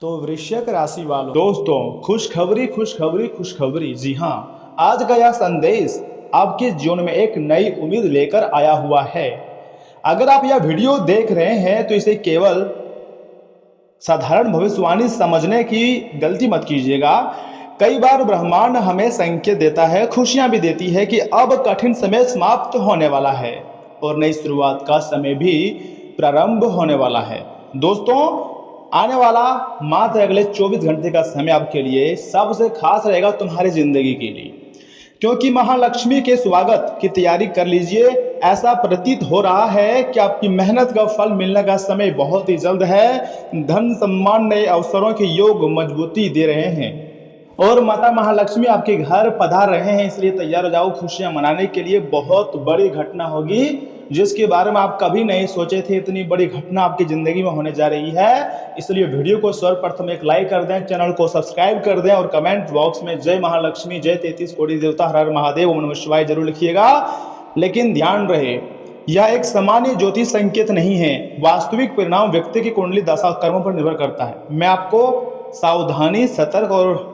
तो वृश्चिक राशि वालों दोस्तों, खुशखबरी खुशखबरी खुशखबरी। जी हाँ, आज का यह संदेश आपके जीवन में एक नई उम्मीद लेकर आया हुआ है। अगर आप यह वीडियो देख रहे हैं तो इसे केवल साधारण भविष्यवाणी समझने की गलती मत कीजिएगा। कई बार ब्रह्मांड हमें संकेत देता है, खुशियां भी देती है कि अब कठिन समय समाप्त होने वाला है और नई शुरुआत का समय भी प्रारंभ होने वाला है। दोस्तों, आने वाला मात्र अगले 24 घंटे का समय आपके लिए सबसे खास रहेगा तुम्हारी जिंदगी के लिए, क्योंकि महालक्ष्मी के स्वागत की तैयारी कर लीजिए। ऐसा प्रतीत हो रहा है कि आपकी मेहनत का फल मिलने का समय बहुत ही जल्द है। धन सम्मान नए अवसरों के योग मजबूती दे रहे हैं और माता महालक्ष्मी आपके घर पधार रहे हैं, इसलिए तैयार हो जाओ खुशियां मनाने के लिए। बहुत बड़ी घटना होगी जिसके बारे में आप कभी नहीं सोचे थे। इतनी बड़ी घटना आपकी ज़िंदगी में होने जा रही है, इसलिए वीडियो को सर्वप्रथम एक लाइक कर दें, चैनल को सब्सक्राइब कर दें और कमेंट बॉक्स में जय महालक्ष्मी, जय 33 कोटि देवता, हर हर महादेव, ओम नमः शिवाय जरूर लिखिएगा। लेकिन ध्यान रहे, यह एक सामान्य ज्योतिष संकेत नहीं है। वास्तविक परिणाम व्यक्ति की कुंडली दशा कर्मों पर निर्भर करता है। मैं आपको सावधानी, सतर्क और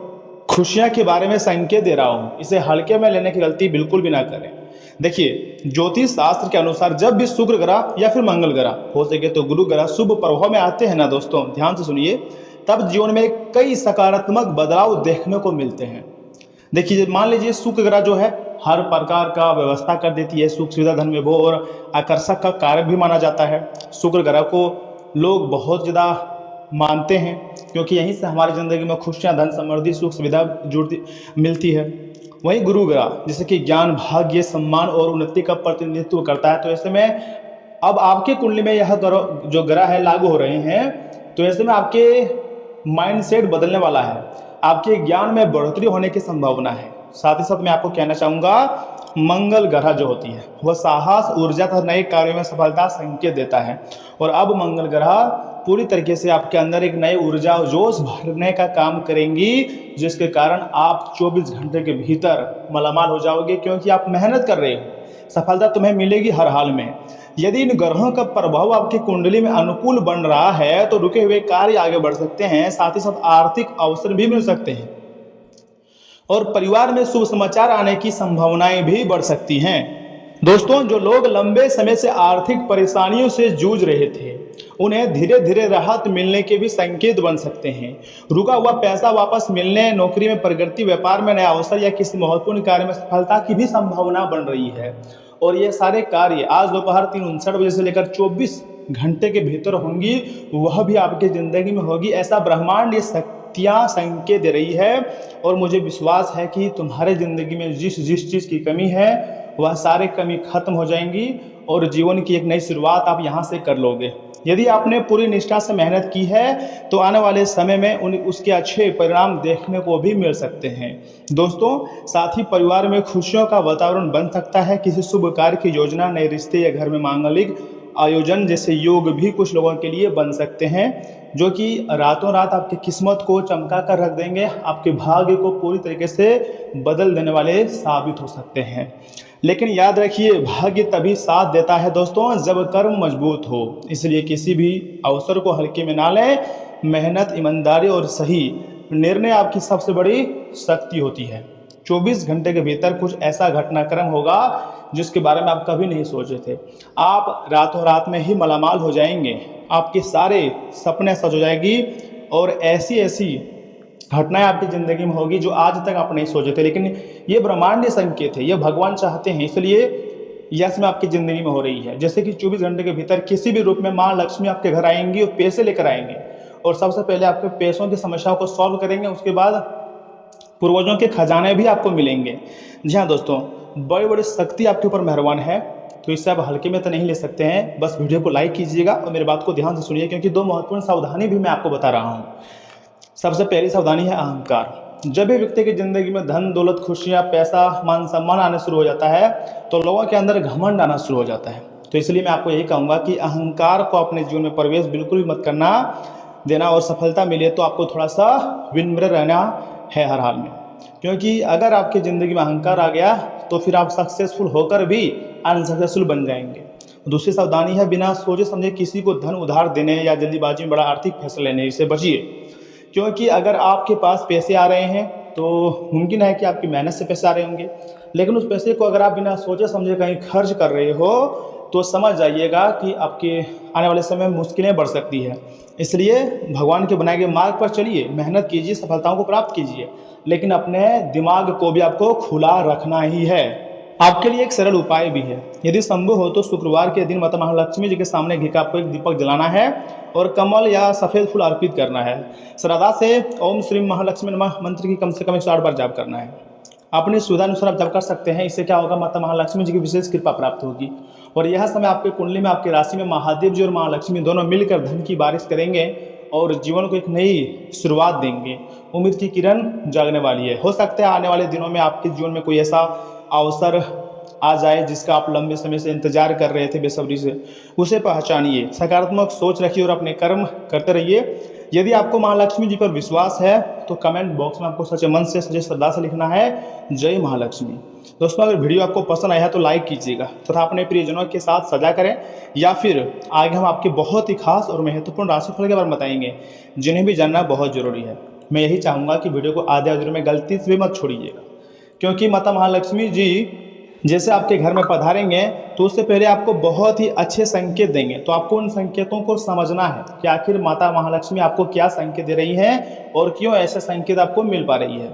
खुशियां के बारे में संकेत दे रहा हूं, इसे हल्के में लेने की गलती बिल्कुल भी ना करें। देखिए, ज्योतिष शास्त्र के अनुसार जब भी शुक्र ग्रह या फिर मंगल ग्रह, हो सके तो गुरु ग्रह शुभ प्रभाव में आते हैं ना दोस्तों, ध्यान से सुनिए, तब जीवन में कई सकारात्मक बदलाव देखने को मिलते हैं। देखिए, मान लीजिए शुक्र ग्रह जो है हर प्रकार का व्यवस्था कर देती है, सुख सुविधा, धन विभव और आकर्षक का कारक भी माना जाता है। शुक्र ग्रह को लोग बहुत ज़्यादा मानते हैं क्योंकि यहीं से हमारी ज़िंदगी में खुशियाँ, धन, समृद्धि, सुख सुविधा जुड़ती मिलती है। वहीं गुरु ग्रह जैसे कि ज्ञान, भाग्य, सम्मान और उन्नति का प्रतिनिधित्व करता है। तो ऐसे में अब आपके कुंडली में यह ग्रह जो ग्रह है लागू हो रहे हैं, तो ऐसे में आपके माइंडसेट बदलने वाला है, आपके ज्ञान में बढ़ोतरी होने की संभावना है। साथ ही साथ मैं आपको कहना चाहूँगा, मंगल ग्रह जो होती है वह साहस, ऊर्जा तथा नए कार्यों में सफलता संकेत देता है। और अब मंगल ग्रह पूरी तरीके से आपके अंदर एक नई ऊर्जा और जोश भरने का काम करेंगी, जिसके कारण आप 24 घंटे के भीतर मालामाल हो जाओगे, क्योंकि आप मेहनत कर रहे हो, सफलता तुम्हें मिलेगी हर हाल में। यदि इन ग्रहों का प्रभाव आपकी कुंडली में अनुकूल बन रहा है तो रुके हुए कार्य आगे बढ़ सकते हैं, साथ ही साथ आर्थिक अवसर भी मिल सकते हैं और परिवार में शुभ समाचार आने की संभावनाएं भी बढ़ सकती हैं। दोस्तों, जो लोग लंबे समय से आर्थिक परेशानियों से जूझ रहे थे, उन्हें धीरे धीरे राहत मिलने के भी संकेत बन सकते हैं। रुका हुआ पैसा वापस मिलने, नौकरी में प्रगति, व्यापार में नया अवसर या किसी महत्वपूर्ण कार्य में सफलता की भी संभावना बन रही है। और ये सारे कार्य आज दोपहर 3:59 बजे से लेकर 24 घंटे के भीतर होंगी, वह भी आपकी जिंदगी में होगी। ऐसा ब्रह्मांड ये शक्तियाँ संकेत दे रही है और मुझे विश्वास है कि तुम्हारे जिंदगी में जिस जिस चीज़ की कमी है वह सारे कमी खत्म हो जाएंगी और जीवन की एक नई शुरुआत आप यहाँ से कर लोगे। यदि आपने पूरी निष्ठा से मेहनत की है तो आने वाले समय में उसके अच्छे परिणाम देखने को भी मिल सकते हैं। दोस्तों, साथ ही परिवार में खुशियों का वातावरण बन सकता है। किसी शुभ कार्य की योजना, नए रिश्ते या घर में मांगलिक आयोजन जैसे योग भी कुछ लोगों के लिए बन सकते हैं, जो कि रातों रात आपकी किस्मत को चमका कर रख देंगे, आपके भाग्य को पूरी तरीके से बदल देने वाले साबित हो सकते हैं। लेकिन याद रखिए, भाग्य तभी साथ देता है दोस्तों जब कर्म मजबूत हो, इसलिए किसी भी अवसर को हल्के में ना लें। मेहनत, ईमानदारी और सही निर्णय आपकी सबसे बड़ी शक्ति होती है। 24 घंटे के भीतर कुछ ऐसा घटनाक्रम होगा जिसके बारे में आप कभी नहीं सोचे थे। आप रातों रात में ही मालामाल हो जाएंगे, आपके सारे सपने सच हो जाएगी और ऐसी ऐसी घटनाएं आपकी ज़िंदगी में होगी जो आज तक आप नहीं सोचे थे। लेकिन ये ब्रह्मांडीय संकेत है, ये भगवान चाहते हैं, इसलिए यह समय आपकी ज़िंदगी में हो रही है। जैसे कि 24 घंटे के भीतर किसी भी रूप में माँ लक्ष्मी आपके घर आएंगी और पैसे लेकर आएंगे और सबसे पहले आपके पैसों की समस्याओं को सॉल्व करेंगे, उसके बाद पूर्वजों के खजाने भी आपको मिलेंगे। जी हाँ दोस्तों, बड़ी बड़ी शक्ति आपके ऊपर मेहरबान है, तो इससे आप हल्के में तो नहीं ले सकते हैं। बस वीडियो को लाइक कीजिएगा और मेरी बात को ध्यान से सुनिए, क्योंकि 2 महत्वपूर्ण सावधानी भी मैं आपको बता रहा हूँ। सबसे पहली सावधानी है अहंकार। जब भी व्यक्ति की जिंदगी में धन, दौलत, खुशियाँ, पैसा, मान सम्मान आने शुरू हो जाता है तो लोगों के अंदर घमंड आना शुरू हो जाता है। तो इसलिए मैं आपको यही कहूँगा कि अहंकार को अपने जीवन में प्रवेश बिल्कुल भी मत करना देना, और सफलता मिले तो आपको थोड़ा सा विनम्र रहना है हर हाल में, क्योंकि अगर आपकी ज़िंदगी में अहंकार आ गया तो फिर आप सक्सेसफुल होकर भी अनसक्सेसफुल बन जाएंगे। दूसरी सावधानी है, बिना सोचे समझे किसी को धन उधार देने या जल्दीबाजी में बड़ा आर्थिक फैसला लेने से बचिए, क्योंकि अगर आपके पास पैसे आ रहे हैं तो मुमकिन है कि आपकी मेहनत से पैसे आ रहे होंगे, लेकिन उस पैसे को अगर आप बिना सोचे समझे कहीं खर्च कर रहे हो तो समझ जाइएगा कि आपके आने वाले समय में मुश्किलें बढ़ सकती है। इसलिए भगवान के बनाए गए मार्ग पर चलिए, मेहनत कीजिए, सफलताओं को प्राप्त कीजिए, लेकिन अपने दिमाग को भी आपको खुला रखना ही है। आपके लिए एक सरल उपाय भी है, यदि संभव हो तो शुक्रवार के दिन माता महालक्ष्मी जी के सामने घी का आपको एक दीपक जलाना है और कमल या सफ़ेद फूल अर्पित करना है। श्रद्धा से ओम श्री महालक्ष्मी नमः मंत्र की कम से कम 108 बार जाप करना है। अपनी सुविधानुसार आप जाप कर सकते हैं। इससे क्या होगा, माता महालक्ष्मी जी की विशेष कृपा प्राप्त होगी और यह समय आपके कुंडली में, आपकी राशि में महादेव जी और महालक्ष्मी दोनों मिलकर धन की बारिश करेंगे और जीवन को एक नई शुरुआत देंगे। उम्मीद की किरण जागने वाली है। हो सकता है आने वाले दिनों में आपके जीवन में कोई ऐसा अवसर आ जाए जिसका आप लंबे समय से इंतजार कर रहे थे बेसब्री से। उसे पहचानिए, सकारात्मक सोच रखिए और अपने कर्म करते रहिए। यदि आपको महालक्ष्मी जी पर विश्वास है तो कमेंट बॉक्स में आपको सच्चे मन से, सच्चे श्रद्धा से लिखना है जय महालक्ष्मी। दोस्तों, अगर वीडियो आपको पसंद आया है तो लाइक कीजिएगा तथा अपने प्रियजनों के साथ साझा करें, या फिर आगे हम आपके बहुत ही खास और महत्वपूर्ण राशिफल के बारे में बताएंगे जिन्हें भी जानना बहुत जरूरी है। मैं यही चाहूँगा कि वीडियो को आधे अधूरे में गलती से भी मत छोड़िएगा, क्योंकि माता महालक्ष्मी जी जैसे आपके घर में पधारेंगे तो उससे पहले आपको बहुत ही अच्छे संकेत देंगे। तो आपको उन संकेतों को समझना है कि आखिर माता महालक्ष्मी आपको क्या संकेत दे रही हैं और क्यों ऐसे संकेत आपको मिल पा रही है।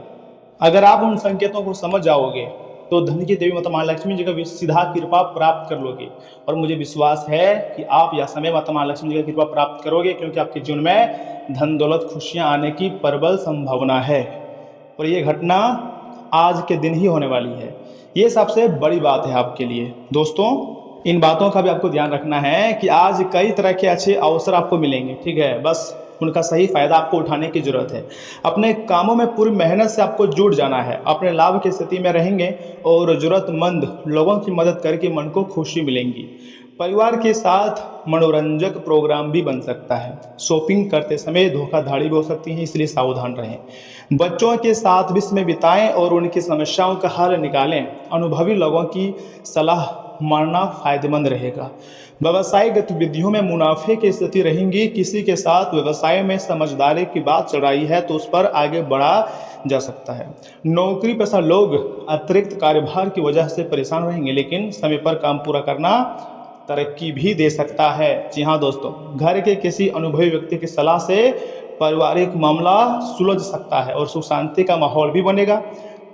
अगर आप उन संकेतों को समझ जाओगे तो धन की देवी माता महालक्ष्मी जी का सीधा कृपा प्राप्त कर लोगे और मुझे विश्वास है कि आप यह समय माता महालक्ष्मी जी का कृपा प्राप्त करोगे, क्योंकि आपके जीवन में धन दौलत खुशियाँ आने की प्रबल संभावना है और ये घटना आज के दिन ही होने वाली है। ये सबसे बड़ी बात है आपके लिए। दोस्तों, इन बातों का भी आपको ध्यान रखना है कि आज कई तरह के अच्छे अवसर आपको मिलेंगे, ठीक है, बस उनका सही फायदा आपको उठाने की जरूरत है। अपने कामों में पूरी मेहनत से आपको जुट जाना है, अपने लाभ की स्थिति में रहेंगे और जरूरतमंद लोगों की मदद करके मन को खुशी मिलेंगी। परिवार के साथ मनोरंजक प्रोग्राम भी बन सकता है। शॉपिंग करते समय धोखाधड़ी भी हो सकती है, इसलिए सावधान रहें। बच्चों के साथ भी समय बिताएं और उनकी समस्याओं का हल निकालें। अनुभवी लोगों की सलाह मानना फायदेमंद रहेगा। व्यवसायिक गतिविधियों में मुनाफे की स्थिति रहेंगी। किसी के साथ व्यवसाय में समझदारी की बात चल रही है तो उस पर आगे बढ़ा जा सकता है। नौकरी पेशा लोग अतिरिक्त कार्यभार की वजह से परेशान रहेंगे, लेकिन समय पर काम पूरा करना तरक्की भी दे सकता है। जी हाँ दोस्तों, घर के किसी अनुभवी व्यक्ति की सलाह से पारिवारिक मामला सुलझ सकता है और सुख शांति का माहौल भी बनेगा।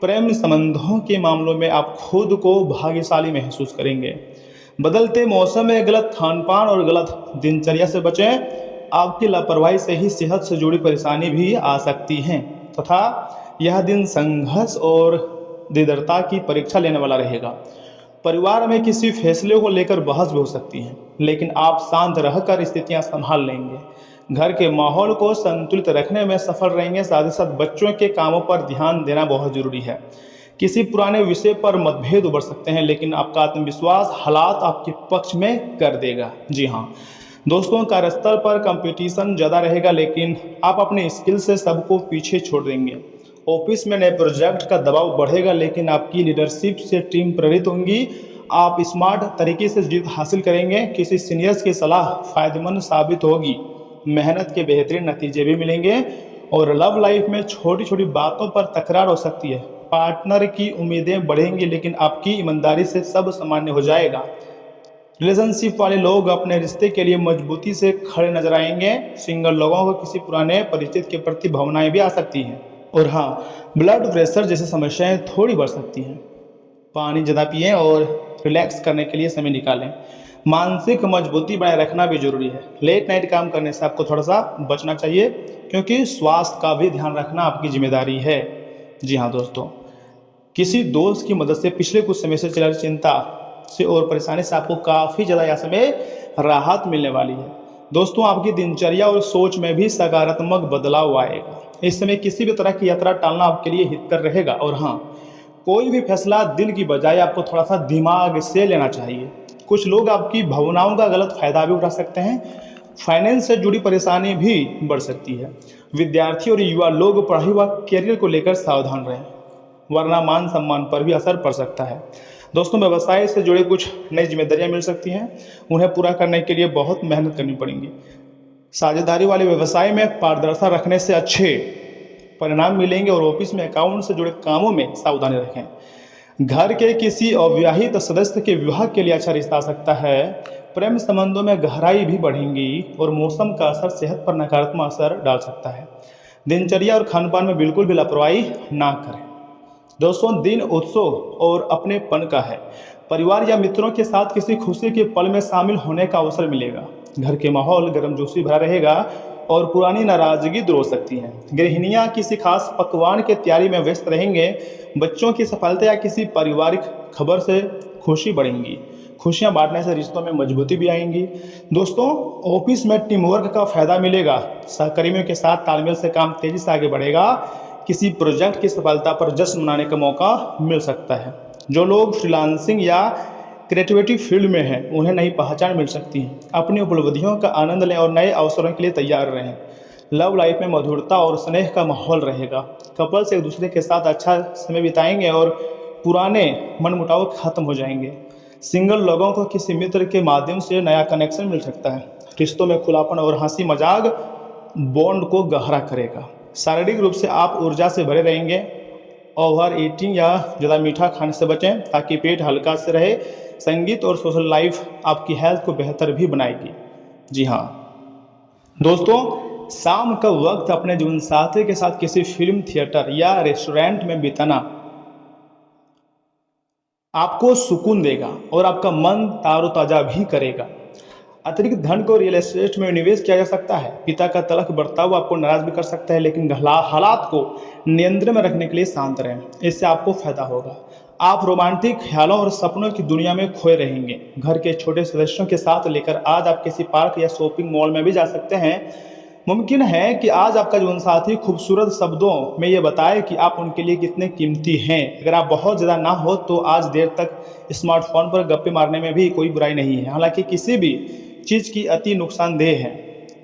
प्रेम संबंधों के मामलों में आप खुद को भाग्यशाली महसूस करेंगे। बदलते मौसम में गलत खानपान और गलत दिनचर्या से बचें। आपकी लापरवाही से ही सेहत से जुड़ी परेशानी भी आ सकती हैं तथा यह दिन संघर्ष और दृढ़ता की परीक्षा लेने वाला रहेगा। परिवार में किसी फैसले को लेकर बहस भी हो सकती है, लेकिन आप शांत रहकर स्थितियां संभाल लेंगे। घर के माहौल को संतुलित रखने में सफल रहेंगे। साथ ही साथ बच्चों के कामों पर ध्यान देना बहुत जरूरी है। किसी पुराने विषय पर मतभेद उभर सकते हैं, लेकिन आपका आत्मविश्वास हालात आपके पक्ष में कर देगा। जी हाँ दोस्तों, कार्यस्थल पर कंपटीशन ज़्यादा रहेगा, लेकिन आप अपने स्किल से सबको पीछे छोड़ देंगे। ऑफिस में नए प्रोजेक्ट का दबाव बढ़ेगा, लेकिन आपकी लीडरशिप से टीम प्रेरित होंगी। आप स्मार्ट तरीके से जीत हासिल करेंगे। किसी सीनियर्स की सलाह फायदेमंद साबित होगी। मेहनत के बेहतरीन नतीजे भी मिलेंगे और लव लाइफ में छोटी छोटी बातों पर तकरार हो सकती है। पार्टनर की उम्मीदें बढ़ेंगी, लेकिन आपकी ईमानदारी से सब सामान्य हो जाएगा। रिलेशनशिप वाले लोग अपने रिश्ते के लिए मजबूती से खड़े नजर आएंगे। सिंगल लोगों को किसी पुराने परिचित के प्रति भावनाएं भी आ सकती हैं। और हाँ, ब्लड प्रेशर जैसी समस्याएं थोड़ी बढ़ सकती हैं। पानी ज़्यादा पिएं और रिलैक्स करने के लिए समय निकालें। मानसिक मजबूती बनाए रखना भी जरूरी है। लेट नाइट काम करने से आपको थोड़ा सा बचना चाहिए, क्योंकि स्वास्थ्य का भी ध्यान रखना आपकी जिम्मेदारी है। जी हाँ दोस्तों, किसी दोस्त की मदद से पिछले कुछ समय से चल रही चिंता से और परेशानी से आपको काफ़ी ज़्यादा यह समय राहत मिलने वाली है। दोस्तों, आपकी दिनचर्या और सोच में भी सकारात्मक बदलाव आएगा। इस समय किसी भी तरह की यात्रा टालना आपके लिए हितकर रहेगा। और हाँ, कोई भी फैसला दिल की बजाय आपको थोड़ा सा दिमाग से लेना चाहिए। कुछ लोग आपकी भावनाओं का गलत फायदा भी उठा सकते हैं। फाइनेंस से जुड़ी परेशानी भी बढ़ सकती है। विद्यार्थी और युवा लोग पढ़ाई व करियर को लेकर सावधान रहें, वरना मान सम्मान पर भी असर पड़ सकता है। दोस्तों, व्यवसाय से जुड़े कुछ नई जिम्मेदारियां मिल सकती हैं। उन्हें पूरा करने के लिए बहुत मेहनत करनी पड़ेंगी। साझेदारी वाले व्यवसाय में पारदर्शिता रखने से अच्छे परिणाम मिलेंगे और ऑफिस में अकाउंट से जुड़े कामों में सावधानी रखें। घर के किसी अविवाहित सदस्य के विवाह के लिए अच्छा रिश्ता आ सकता है। प्रेम संबंधों में गहराई भी बढ़ेंगी और मौसम का असर सेहत पर नकारात्मक असर डाल सकता है। दिनचर्या और खानपान में बिल्कुल भी लापरवाही ना करें। दोस्तों, दिन उत्सव और अपनेपन का है। परिवार या मित्रों के साथ किसी खुशी के पल में शामिल होने का अवसर मिलेगा। घर के माहौल गर्मजोशी भरा रहेगा और पुरानी नाराजगी दूर हो सकती है। गृहिणियां किसी खास पकवान की तैयारी में व्यस्त रहेंगे। बच्चों की सफलता या किसी पारिवारिक खबर से खुशी बढ़ेंगी। खुशियां बांटने से रिश्तों में मजबूती भी आएंगी। दोस्तों, ऑफिस में टीम वर्क का फायदा मिलेगा। सहकर्मियों के साथ तालमेल से काम तेजी से आगे बढ़ेगा। किसी प्रोजेक्ट की सफलता पर जश्न मनाने का मौका मिल सकता है। जो लोग फ्रीलांसिंग या क्रिएटिविटी फील्ड में हैं, उन्हें नई पहचान मिल सकती है। अपनी उपलब्धियों का आनंद लें और नए अवसरों के लिए तैयार रहें। लव लाइफ में मधुरता और स्नेह का माहौल रहेगा। कपल्स एक दूसरे के साथ अच्छा समय बिताएंगे और पुराने मनमुटाव खत्म हो जाएंगे। सिंगल लोगों को किसी मित्र के माध्यम से नया कनेक्शन मिल सकता है। रिश्तों में खुलापन और हंसी मजाक बॉन्ड को गहरा करेगा। शारीरिक रूप से आप ऊर्जा से भरे रहेंगे। ओवर ईटिंग या ज़्यादा मीठा खाने से बचें ताकि पेट हल्का से रहे। संगीत और सोशल लाइफ आपकी हेल्थ को बेहतर भी बनाएगी। जी हाँ दोस्तों, शाम का वक्त अपने जीवनसाथी के साथ किसी फिल्म, थिएटर या रेस्टोरेंट में बिताना आपको सुकून देगा और आपका मन तारोताजा भी करेगा। अतिरिक्त धन को रियल एस्टेट में निवेश किया जा सकता है। पिता का तलख बर्ताव आपको नाराज भी कर सकता है, लेकिन हालात को नियंत्रण में रखने के लिए शांत रहें। इससे आपको फायदा होगा। आप रोमांटिक ख्यालों और सपनों की दुनिया में खोए रहेंगे। घर के छोटे सदस्यों के साथ लेकर आज आप किसी पार्क या शॉपिंग मॉल में भी जा सकते हैं। मुमकिन है कि आज आपका जीवनसाथी खूबसूरत शब्दों में ये बताए कि आप उनके लिए कितने कीमती हैं। अगर आप बहुत ज़्यादा ना हो तो आज देर तक स्मार्टफोन पर गप्पे मारने में भी कोई बुराई नहीं है। हालांकि किसी भी चीज़ की अति नुकसानदेह है।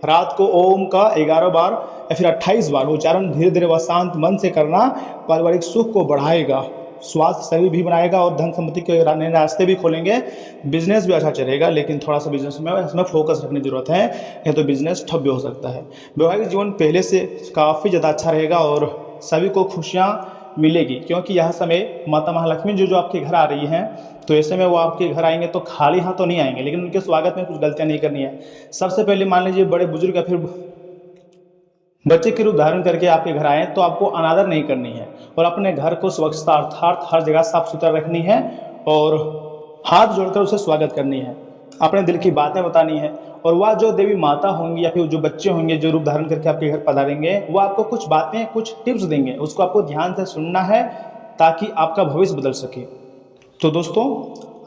रात को ओम का 11 बार या फिर 28 बार उच्चारण धीरे धीरे व शांत मन से करना पारिवारिक सुख को बढ़ाएगा, स्वास्थ्य शरीर भी बनाएगा और धन संपत्ति के नए रास्ते भी खोलेंगे। बिजनेस भी अच्छा चलेगा, लेकिन थोड़ा सा बिजनेस में इसमें फोकस रखने की जरूरत है, नहीं तो बिजनेस ठप भी हो सकता है। वैवाहिक जीवन पहले से काफ़ी ज़्यादा अच्छा रहेगा और सभी को खुशियाँ मिलेगी, क्योंकि यह समय माता महालक्ष्मी जो आपके घर आ रही हैं, तो ऐसे में वो आपके घर आएंगे तो खाली हाथ तो नहीं आएंगे, लेकिन उनके स्वागत में कुछ गलतियाँ नहीं करनी है। सबसे पहले मान लीजिए बड़े बुजुर्ग या फिर बच्चे के रूप धारण करके आपके घर आए तो आपको अनादर नहीं करनी है और अपने घर को स्वच्छता अर्थात हर जगह साफ सुथरा रखनी है और हाथ जोड़कर उसे स्वागत करनी है। अपने दिल की बातें बतानी है और वह जो देवी माता होंगी या फिर जो बच्चे होंगे जो रूप धारण करके आपके घर पधारेंगे, वो आपको कुछ बातें, कुछ टिप्स देंगे। उसको आपको ध्यान से सुनना है ताकि आपका भविष्य बदल सके। तो दोस्तों,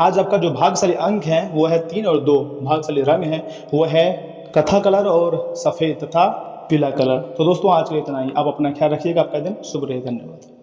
आज आपका जो भाग्यशाली अंक है वो है 3 और 2। भाग्यशाली रंग है वो है कथा कलर और सफ़ेद तथा पीला कलर। तो दोस्तों, आज के लिए इतना ही। आप अपना ख्याल रखिएगा। आपका दिन शुभ रहे। धन्यवाद।